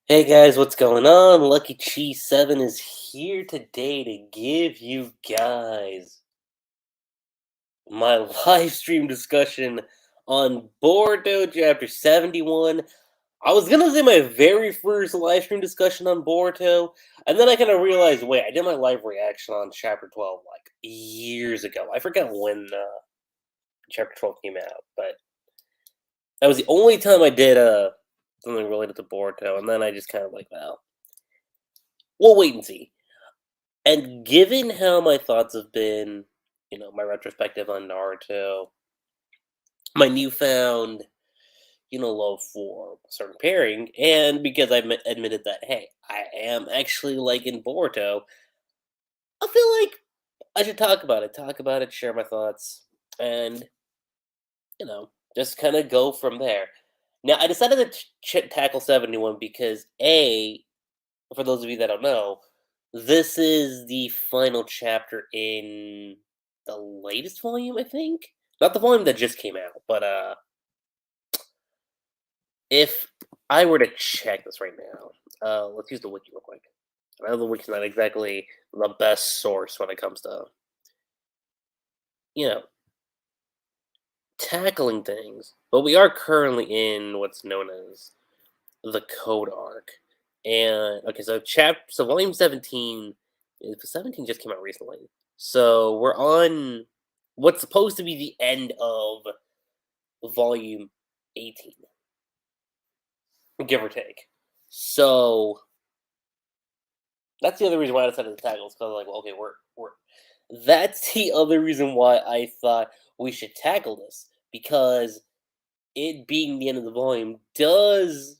Hey guys, what's going on? Lucky Cheese 7 is here today to give you guys my live stream discussion on Boruto Chapter 71. I was gonna say my very first live stream discussion on Boruto, and then I kind of realized, wait, I did my live reaction on Chapter 12 like years ago. I forget when Chapter 12 came out, but that was the only time I did something related to Boruto, and then I just kind of like, well, we'll wait and see. And given how my thoughts have been, my retrospective on Naruto, my newfound, love for a certain pairing, and because admitted that, hey, I am actually liking Boruto, I feel like I should talk about it, share my thoughts, and, just kind of go from there. Now, I decided to tackle 71 because, A, for those of you that don't know, this is the final chapter in the latest volume, I think. Not the volume that just came out, but if I were to check this right now, let's use the wiki real quick. I know the wiki's not exactly the best source when it comes to you know tackling things, but we are currently in what's known as the code arc. And okay, so volume 17, 17 just came out recently. So we're on what's supposed to be the end of volume 18, give or take. So that's the other reason why I decided to tackle. It's because like, well, okay, we're that's the other reason why I thought we should tackle this, because it being the end of the volume does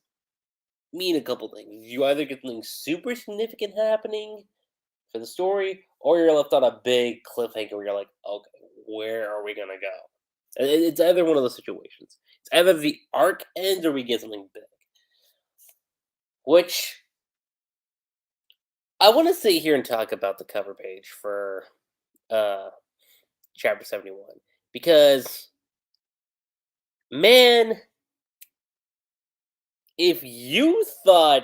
mean a couple things. You either get something super significant happening for the story, or you're left on a big cliffhanger where you're like, okay, where are we gonna go? It's either one of those situations. It's either the arc ends or we get something big. Which I want to sit here and talk about the cover page for uh chapter 71, because man, if you thought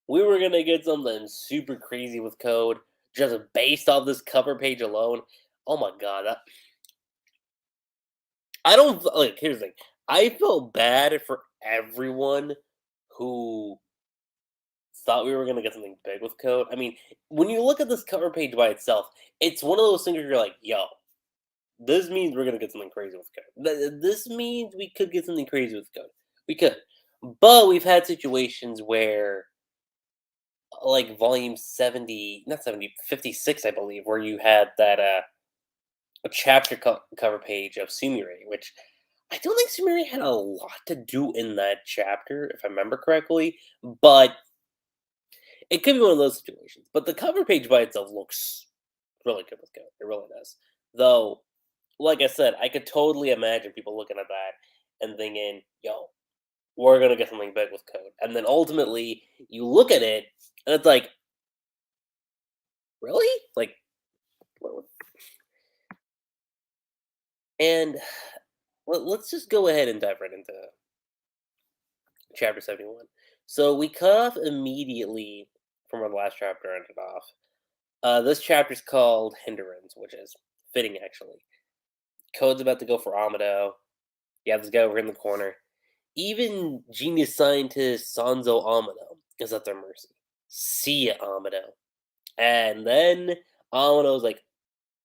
we were gonna get something super crazy with code just based off this cover page alone, oh my god, I don't like. Here's the thing. I felt bad for everyone who thought we were gonna get something big with code. I mean, when you look at this cover page by itself, it's one of those things where you're like, "Yo, this means we're gonna get something crazy with code. This means we could get something crazy with code. We could." But we've had situations where, like volume 70, not 70, 56, I believe, where you had that a chapter cover page of Sumire, which I don't think Sumire had a lot to do in that chapter, if I remember correctly, but it could be one of those situations. But the cover page by itself looks really good with code. It really does. Though, like I said, I could totally imagine people looking at that and thinking, yo, we're gonna get something big with code. And then ultimately you look at it and it's like, really? Like, what- and let's just go ahead and dive right into chapter 71. So we cut off immediately from where the last chapter ended off. This chapter is called Hindrance, which is fitting actually. Code's about to go for Amado. You have this guy over in the corner. Even genius scientist Sanzo Amado is at their mercy. See ya, Amado. And then Amado's like,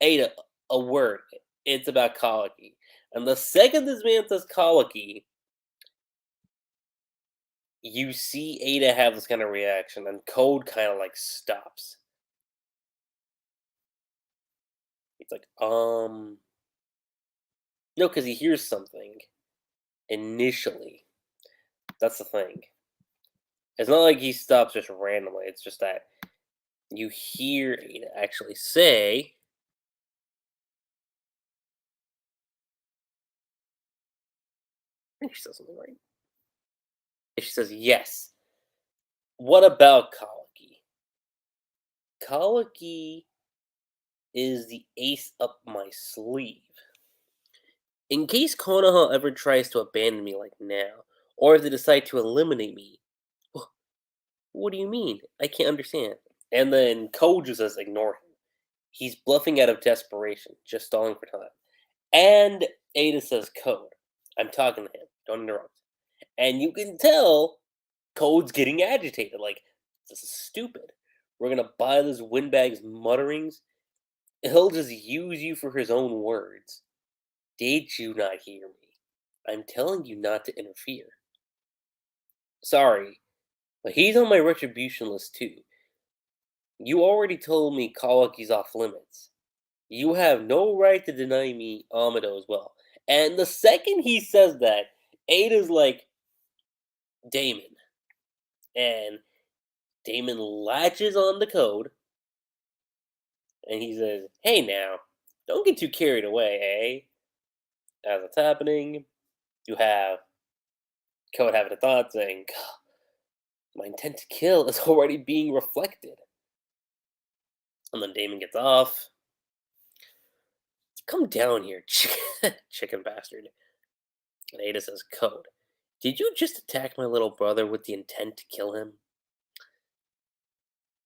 Ada, a word. It's about Kawaki. And the second this man says Kawaki, you see Ada have this kind of reaction, and Code kind of like stops. He's like, no, because he hears something initially. That's the thing. It's not like he stops just randomly. It's just that you hear Ada actually say, I think she says something right. And she says, yes. What about Kawaki? Kawaki is the ace up my sleeve. In case Konoha ever tries to abandon me like now, or if they decide to eliminate me, What do you mean? I can't understand. And then Code just says, ignore him. He's bluffing out of desperation, just stalling for time. And Ada says, Code, I'm talking to him. Don't interrupt. And you can tell Code's getting agitated. Like, this is stupid. We're going to buy this windbag's mutterings. He'll just use you for his own words. Did you not hear me? I'm telling you not to interfere. Sorry, but he's on my retribution list too. You already told me Kawaki's off limits. You have no right to deny me Amado as well. And the second he says that, Ada's like, Damon. And Damon latches on the Code, and he says, hey now, don't get too carried away, eh? As it's happening, you have Code having a thought saying, my intent to kill is already being reflected. And then Damon gets off. Come down here, chicken bastard. And Ada says, Code, did you just attack my little brother with the intent to kill him?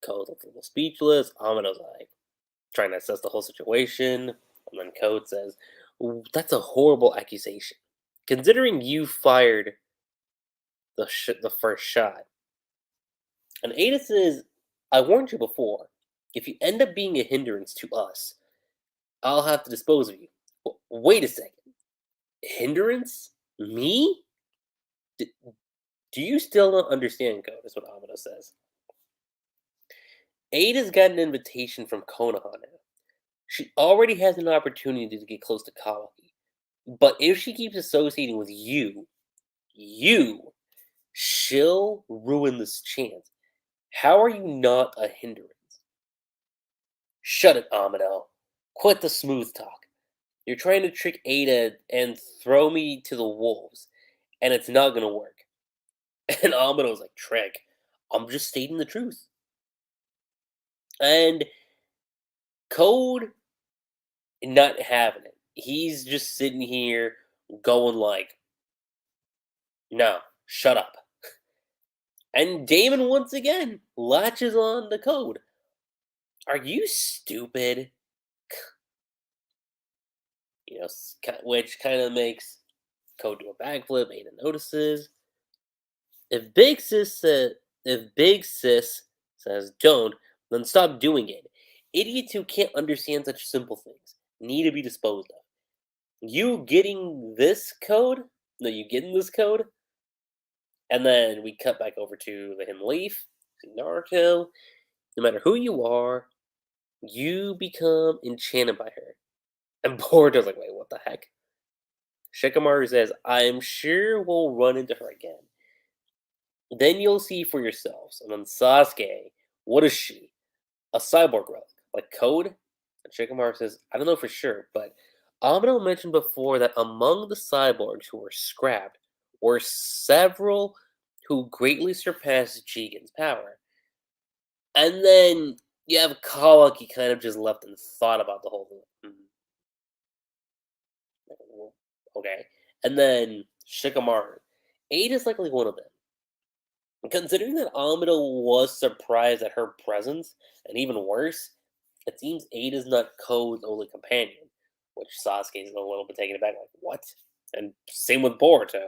Code looks a little speechless. Amado's like, trying to assess the whole situation. And then Code says, that's a horrible accusation. Considering you fired the first shot. And Ada says, I warned you before. If you end up being a hindrance to us, I'll have to dispose of you. Wait a second. Hindrance? Me? Do you still not understand, Code? Is what Amado says. Ada's got an invitation from Konoha now. She already has an opportunity to get close to Kawaki. But if she keeps associating with you, she'll ruin this chance. How are you not a hindrance? Shut it, Amado. Quit the smooth talk. You're trying to trick Ada and throw me to the wolves, and it's not gonna work. And Amado's like, trick. I'm just stating the truth. And Code not having it. He's just sitting here going like, no, shut up. And Damon once again latches on to Code. Are you stupid? You know, which kind of makes Code do a backflip. Ada notices. If Big Sis says don't, then stop doing it. Idiots who can't understand such simple things need to be disposed of. You getting this Code? No, you getting this Code? And then we cut back over to the Hidden Leaf, to Naruto. No matter who you are, you become enchanted by her. And Boruto's like, wait, what the heck? Shikamaru says, I'm sure we'll run into her again. Then you'll see for yourselves. And then Sasuke, what is she? A cyborg relic, like Code? And Shikamaru says, I don't know for sure, but Amado mentioned before that among the cyborgs who were scrapped were several who greatly surpassed Jigen's power. And then you have Kawaki kind of just left and thought about the whole thing. Okay. And then Shikamaru. Ada's likely one of them. Considering that Amado was surprised at her presence, and even worse, it seems Ada's not Code's only companion, which Sasuke is a little bit taken aback, like, what? And same with Boruto.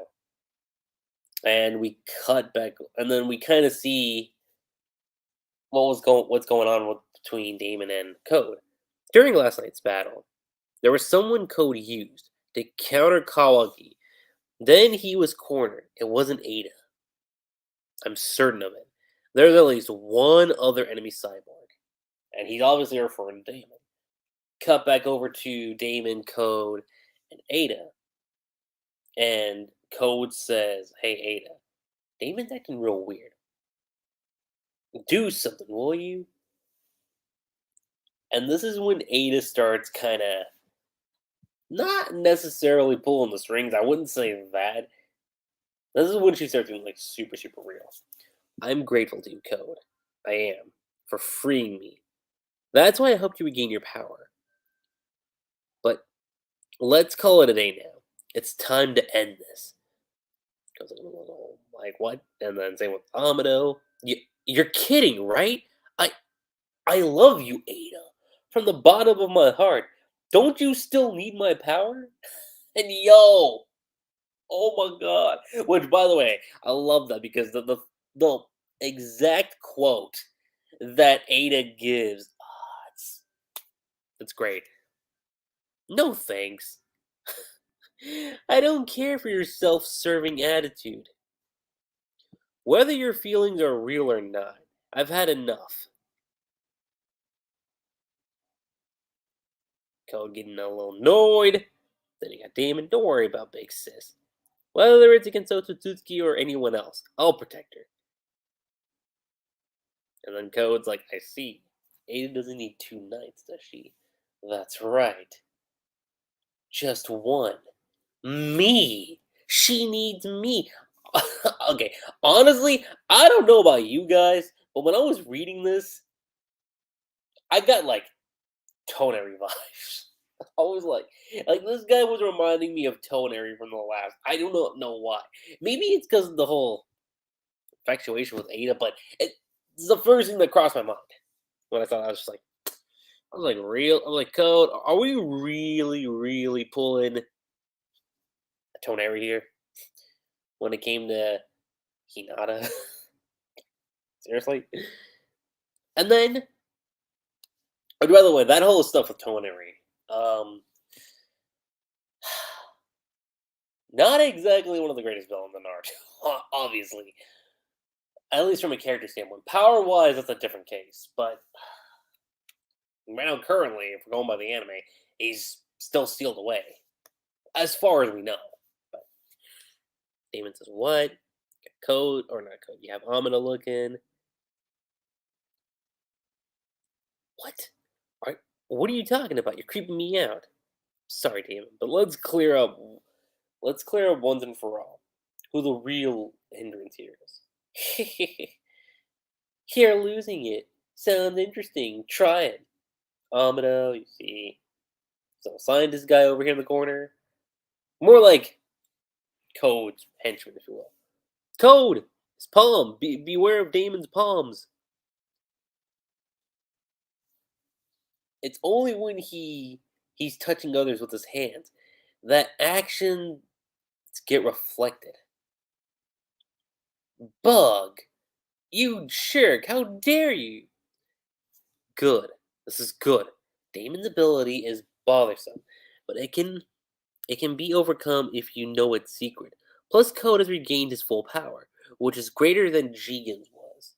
And we cut back, and then we kind of see what's going on between Damon and Code. During last night's battle, there was someone Code used to counter Kawaki. Then he was cornered. It wasn't Ada. I'm certain of it. There's at least one other enemy cyborg, and he's obviously referring to Damon. Cut back over to Damon, Code, and Ada. And Code says, hey, Ada, Damon's acting real weird. Do something, will you? And this is when Ada starts kind of not necessarily pulling the strings. I wouldn't say that. This is when she starts being like super, super real. I'm grateful to you, Code. I am. For freeing me. That's why I helped you regain your power. But let's call it a day now. It's time to end this. Goes a little Like, what? And then same with Amado. You're kidding, right? I I love you, Ada. From the bottom of my heart. Don't you still need my power? And yo, oh my god. Which, by the way, I love that because the exact quote that Ada gives, it's great. No thanks. I don't care for your self-serving attitude. Whether your feelings are real or not, I've had enough. Code getting a little annoyed. Then you got Damon. Don't worry about Big Sis. Whether it's against Otsutsuki or anyone else, I'll protect her. And then Code's like, I see. Ada doesn't need 2 nights, does she? That's right. Just one. Me. She needs me. Okay, honestly, I don't know about you guys, but when I was reading this, I got like Tonary vibes. I was like this guy was reminding me of Tonary from the last. I do not know why. Maybe it's because of the whole infatuation with Ada, but it's the first thing that crossed my mind when I thought I was just like, I was like, real. I'm like, Code, are we really, really pulling a Tonary here when it came to Hinata? Seriously? And then, oh, by the way, that whole stuff with Tonary, um, not exactly one of the greatest villains in Naruto, obviously. At least from a character standpoint. Power wise, that's a different case. But right now, currently, if we're going by the anime, he's still sealed away. As far as we know. But Damon says, what? Code, or not Code, you have Amina looking. What? What are you talking about? You're creeping me out. Sorry, Damon, but let's clear up once and for all who the real hindrance here is. You're losing it. Sounds interesting. Try it. Amino, you see some scientist guy over here in the corner. More like Code's henchman, if you will. Code! His palm! Beware of Damon's palms. It's only when he's touching others with his hands that actions get reflected. Bug! You jerk! How dare you! Good. This is good. Damon's ability is bothersome, but it can be overcome if you know its secret. Plus, Code has regained his full power, which is greater than Jigen's was.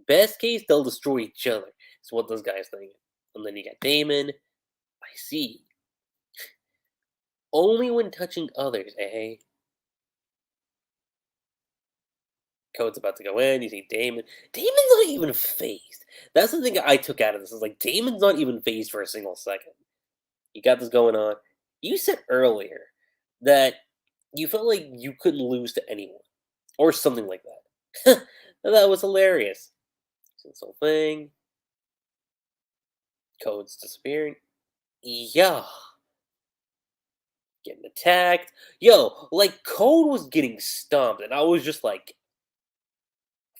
Best case, they'll destroy each other. Is what those guys think. And then you got Damon. I see. Only when touching others, eh? Code's about to go in. You see Damon. Damon's not even phased. That's the thing I took out of this. Is like Damon's not even phased for a single second. You got this going on. You said earlier that you felt like you couldn't lose to anyone, or something like that. That was hilarious. So this whole thing, Code's disappearing. Yeah, getting attacked. Yo, like Code was getting stomped, and I was just like,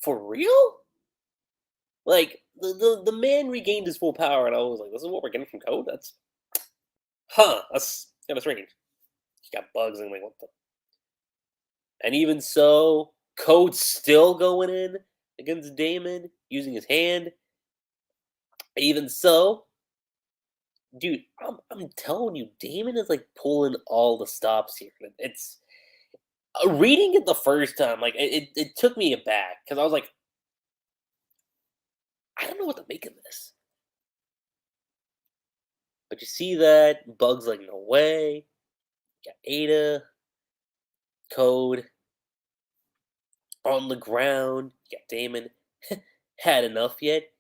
for real? Like the man regained his full power, and I was like, this is what we're getting from Code. That's kind of strange. He got bugs and like what the. And even so, Code's still going in against Damon using his hand. Even so, dude, I'm telling you, Damon is like pulling all the stops here. It's reading it the first time, like it took me aback because I was like, I don't know what to make of this. But you see that Bugs like no way. Got Ada, Code on the ground. You got Damon. Had enough yet?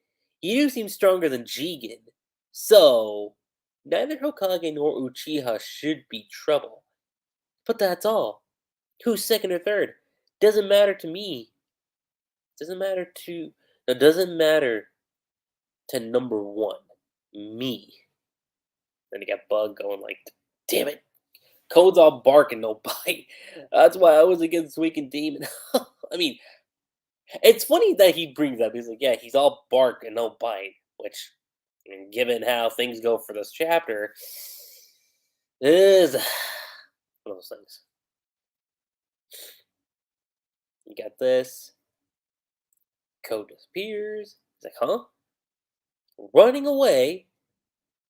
You seem stronger than Jigen. So, neither Hokage nor Uchiha should be trouble. But that's all. Who's second or third? Doesn't matter to me. Doesn't matter to. No, doesn't matter to number one. Me. Then you got Bug going like, damn it. Code's all bark and no bite. That's why I was against Weak and Demon. I mean, it's funny that he brings up. He's like, yeah, he's all bark and no bite, which, I mean, given how things go for this chapter, is one of those things. You got this. Code disappears. He's like, huh? Running away.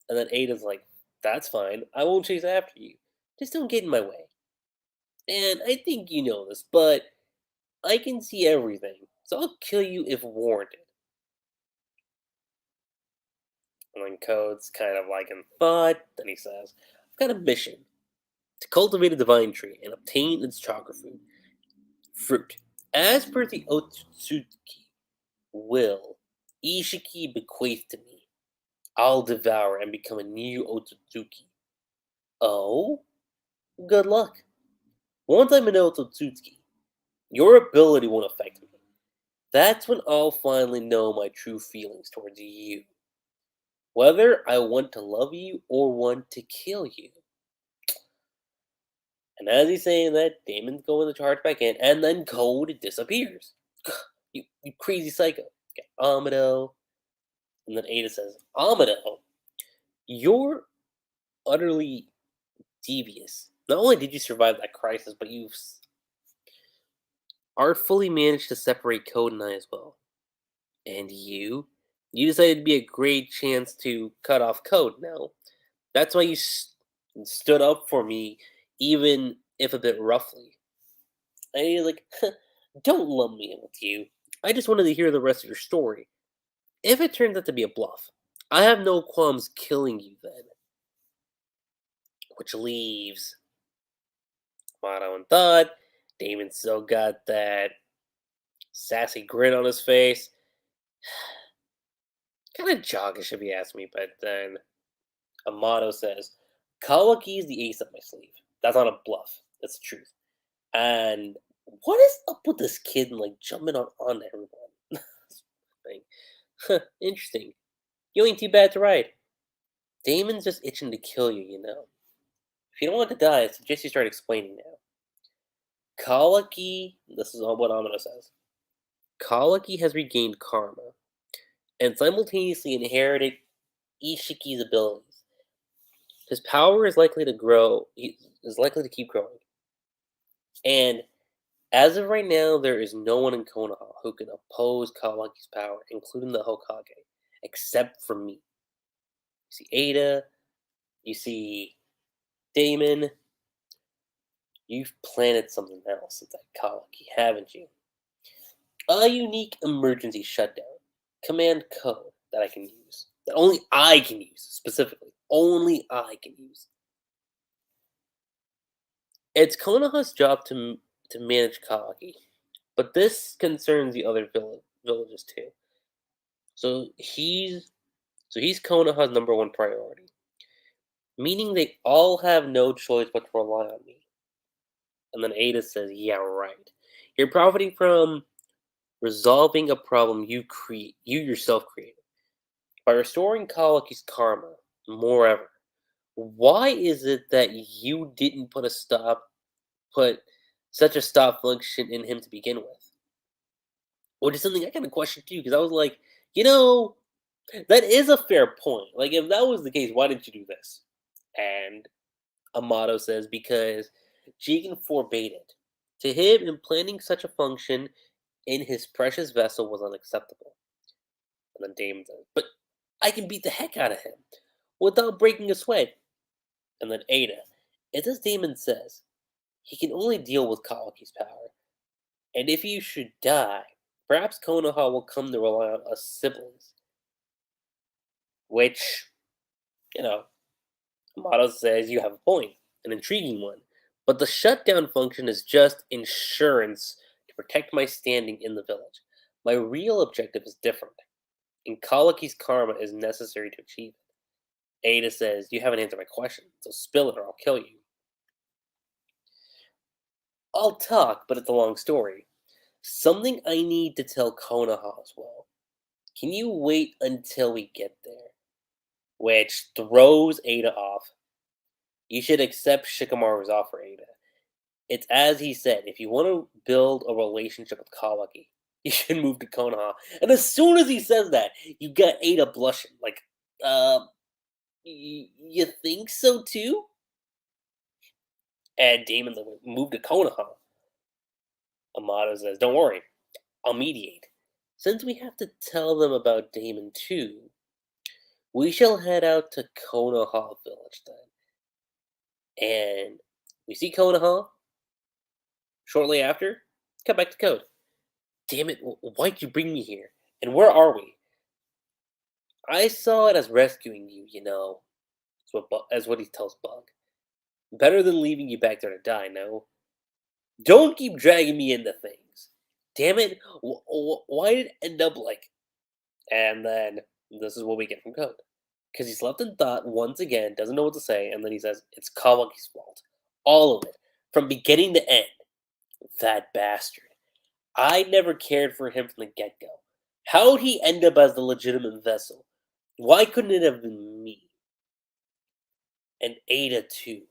And then Ada's like, that's fine. I won't chase after you. Just don't get in my way. And I think you know this, but I can see everything. So I'll kill you if warranted. And then Code's kind of like in thought. Then he says, I've got a mission to cultivate a divine tree and obtain its chocolate fruit. As per the Otsutsuki will, Ishiki bequeathed to me. I'll devour and become a new Otsutsuki. Oh? Good luck. Once I'm an Otsutsuki, your ability won't affect me. That's when I'll finally know my true feelings towards you. Whether I want to love you or want to kill you. And as he's saying that, Damon's going to charge back in, and then Code disappears. You crazy psycho. Got Amado. And then Ada says, Amado, you're utterly devious. Not only did you survive that crisis, but you've artfully managed to separate Code and I as well. And you? You decided to be a great chance to cut off Code now. That's why you stood up for me, even if a bit roughly. And he's like, don't lump me in with you. I just wanted to hear the rest of your story. If it turns out to be a bluff, I have no qualms killing you then. Which leaves Motto and Thought. Damon still got that sassy grin on his face. Kind of joggish if you ask me, but then Amato says, Kawaki is the ace up my sleeve. That's not a bluff. That's the truth. And what is up with this kid and like jumping on everyone? Interesting. You ain't too bad to ride. Damon's just itching to kill you, you know. If you don't want to die, I suggest you start explaining now. Kawaki, this is all what Amano says. Kawaki has regained karma and simultaneously inherited Ishiki's abilities. His power is likely to grow, is likely to keep growing. And as of right now, there is no one in Konoha who can oppose Kawaki's power, including the Hokage, except for me. You see Ada, you see Damon. You've planted something else inside Kawaki, haven't you? A unique emergency shutdown. Command code that I can use. That only I can use, specifically. Only I can use. It's Konoha's job to manage Kawaki, but this concerns the other villages too. So he's Konoha's number one priority, meaning they all have no choice but to rely on me. And then Ada says, "Yeah, right. You're profiting from resolving a problem you yourself created by restoring Kawaki's karma. Moreover, why is it that you didn't put such a stop function in him to begin with?" Which is something I kind of questioned too, because I was like, you know, that is a fair point. Like, if that was the case, why didn't you do this? And Amato says, because Jigen forbade it. To him, implanting such a function in his precious vessel was unacceptable. And then Damon says, but I can beat the heck out of him without breaking a sweat. And then Ada, as Damon says, he can only deal with Kawaki's power. And if you should die, perhaps Konoha will come to rely on us siblings. Which, you know, Amato says you have a point, an intriguing one. But the shutdown function is just insurance to protect my standing in the village. My real objective is different, and Kawaki's karma is necessary to achieve it. Ada says, you haven't answered my question, so spill it or I'll kill you. I'll talk, but it's a long story. Something I need to tell Konoha as well. Can you wait until we get there? Which throws Ada off. You should accept Shikamaru's offer, Ada. It's as he said, if you want to build a relationship with Kawaki, you should move to Konoha. And as soon as he says that, you get Ada blushing. Like, uh, you think so too? And Damon's like, move to Konoha. Amato says, don't worry, I'll mediate. Since we have to tell them about Damon too, we shall head out to Konoha Village then. And we see Konoha shortly after. Come back to Code. Damn it, why'd you bring me here? And where are we? I saw it as rescuing you, you know. As what he tells Bug. Better than leaving you back there to die, no? Don't keep dragging me into things. Damn it, why did it end up like. And then this is what we get from Code. Because he's left in thought once again, doesn't know what to say, and then he says, it's Kawaki's fault. All of it. From beginning to end. That bastard. I never cared for him from the get go. How'd he end up as the legitimate vessel? Why couldn't it have been me? And Ada, too.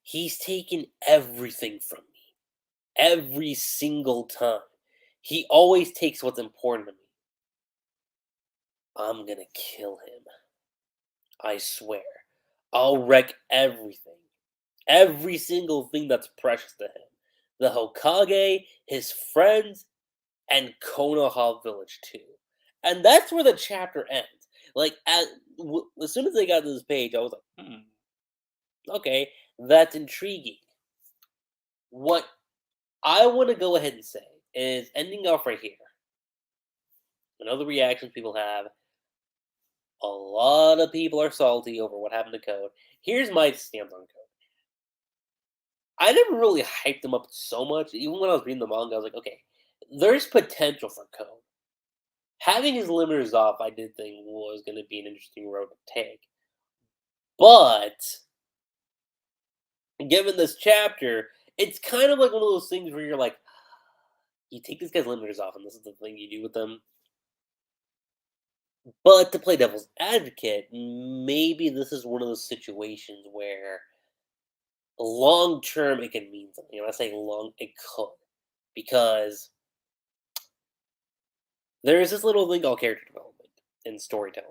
He's taken everything from me. Every single time. He always takes what's important to me. I'm gonna kill him. I swear. I'll wreck everything. Every single thing that's precious to him. The Hokage, his friends, and Konoha Village too. And that's where the chapter ends. Like, as soon as I got to this page, I was like, okay, that's intriguing. What I want to go ahead and say is ending off right here. I know the reactions people have. A lot of people are salty over what happened to Code. Here's my stance on Code. I never really hyped him up so much. Even when I was reading the manga, I was like, okay, there's potential for Code. Having his limiters off, I did think was going to be an interesting road to take. But given this chapter, it's kind of like one of those things where you're like, you take this guy's limiters off, and this is the thing you do with them. But to play devil's advocate, maybe this is one of those situations where long term it can mean something. And I say long, it could. Because there is this little thing called character development and storytelling.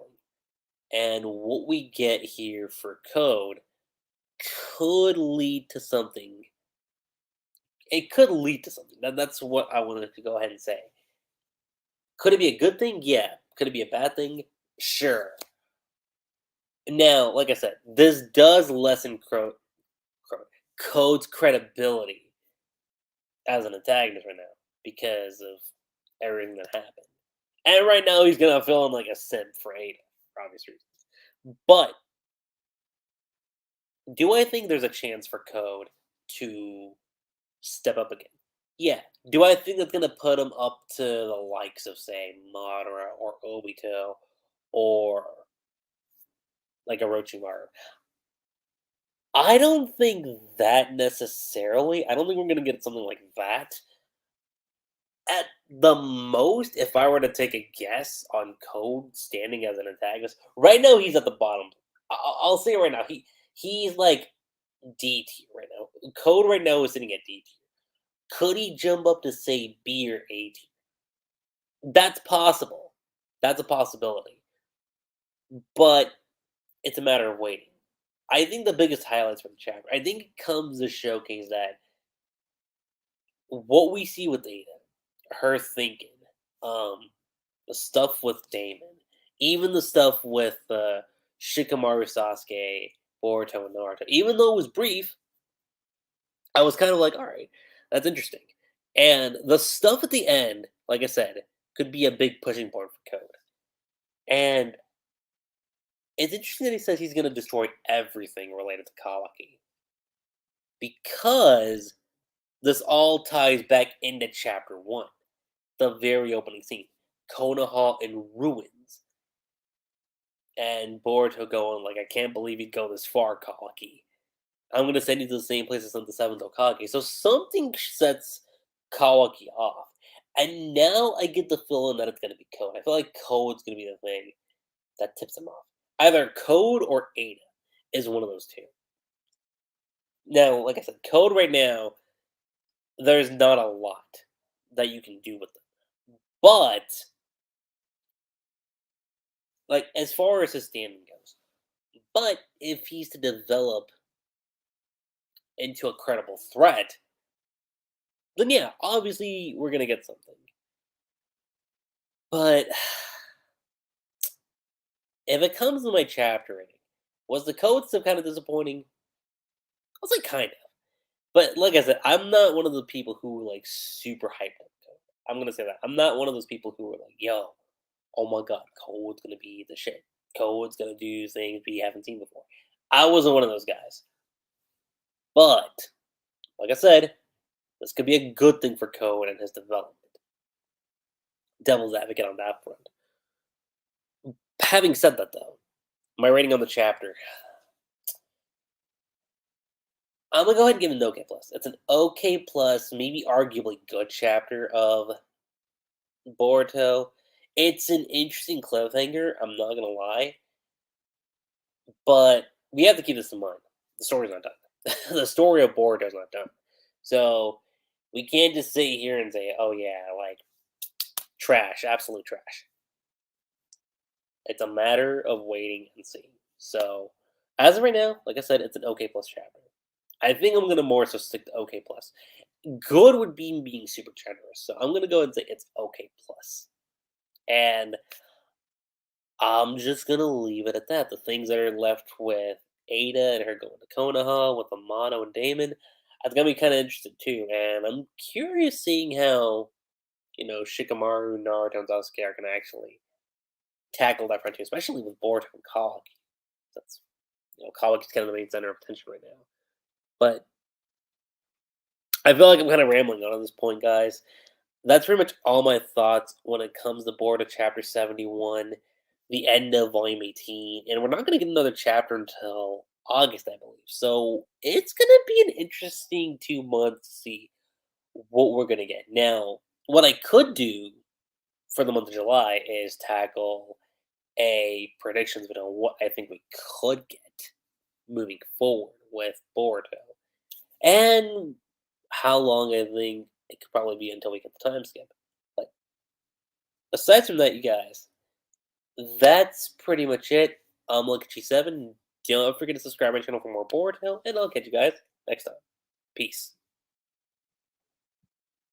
And what we get here for Code could lead to something. It could lead to something. That's what I wanted to go ahead and say. Could it be a good thing? Yeah. Could it be a bad thing? Sure. Now, like I said, this does lessen Code's credibility as an antagonist right now because of everything that happened. And right now, he's gonna feel like a simp for Ada, for obvious reasons. But do I think there's a chance for Code to step up again? Yeah. Do I think that's gonna put him up to the likes of, say, Madara or Obito or like Orochimaru? I don't think that necessarily. I don't think we're gonna get something like that. At the most, if I were to take a guess on Code standing as an antagonist, right now he's at the bottom. I'll say it right now, he's like D tier right now. Code right now is sitting at D tier. Could he jump up to say B or A tier? That's possible. That's a possibility. But it's a matter of waiting. I think the biggest highlights from the chapter, I think it comes to showcase that what we see with Ada, her thinking, um, the stuff with Damon, even the stuff with Shikamaru Sasuke, Boruto, and Naruto, even though it was brief, I was kind of like, all right, that's interesting. And the stuff at the end, like I said, could be a big pushing point for Code. And it's interesting that he says he's going to destroy everything related to Kawaki. Because this all ties back into chapter 1, the very opening scene. Konoha in ruins. And Boruto going like, I can't believe you'd go this far, Kawaki. I'm going to send you to the same place as sent the 7th Hokage. So something sets Kawaki off. And now I get the feeling that it's going to be Code. I feel like Code's going to be the thing that tips him off. Either Code or Ada is one of those two. Now, like I said, Code right now, there's not a lot that you can do with them. But like as far as his standing goes, but if he's to develop into a credible threat, then yeah, obviously we're gonna get something. But if it comes to my chapter rating, was the code still kind of disappointing? I was like kind of. But like I said, I'm not one of the people who were like super hyped up code. I'm gonna say that. I'm not one of those people who were like, yo, oh my god, code's gonna be the shit. Code's gonna do things we haven't seen before. I wasn't one of those guys. But like I said, this could be a good thing for Code and his development. Devil's advocate on that front. Having said that, though, my rating on the chapter, I'm gonna go ahead and give it an OK plus. It's an OK plus, maybe arguably good chapter of Boruto. It's an interesting cliffhanger. I'm not gonna lie, but we have to keep this in mind. The story's not done. The story of Boruto's not done. So we can't just sit here and say, "Oh yeah, like trash, absolute trash." It's a matter of waiting and seeing. So, as of right now, like I said, it's an OK plus chapter. I think I'm gonna more so stick to OK plus. Good would be being super generous, so I'm gonna go and say it's OK plus. And I'm just gonna leave it at that. The things that are left with Ada and her going to Konoha with Amano and Damon, I'm gonna be kind of interested too. And I'm curious seeing how Shikamaru, Naruto, and Sasuke are gonna actually tackle that frontier, especially with Boruto and Kawaki. That's Kawaki's kind of the main center of attention right now. But I feel like I'm kind of rambling on at this point, guys. That's pretty much all my thoughts when it comes to Boruto Chapter 71, the end of Volume 18, and we're not going to get another chapter until August, I believe. So it's going to be an interesting 2 months to see what we're going to get. Now, what I could do for the month of July is tackle a predictions video on what I think we could get moving forward with Boruto, and how long I think it could probably be until we get the time skip. But aside from that, you guys, that's pretty much it. I'm Lucky7. Don't forget to subscribe to my channel for more Boruto, and I'll catch you guys next time. Peace.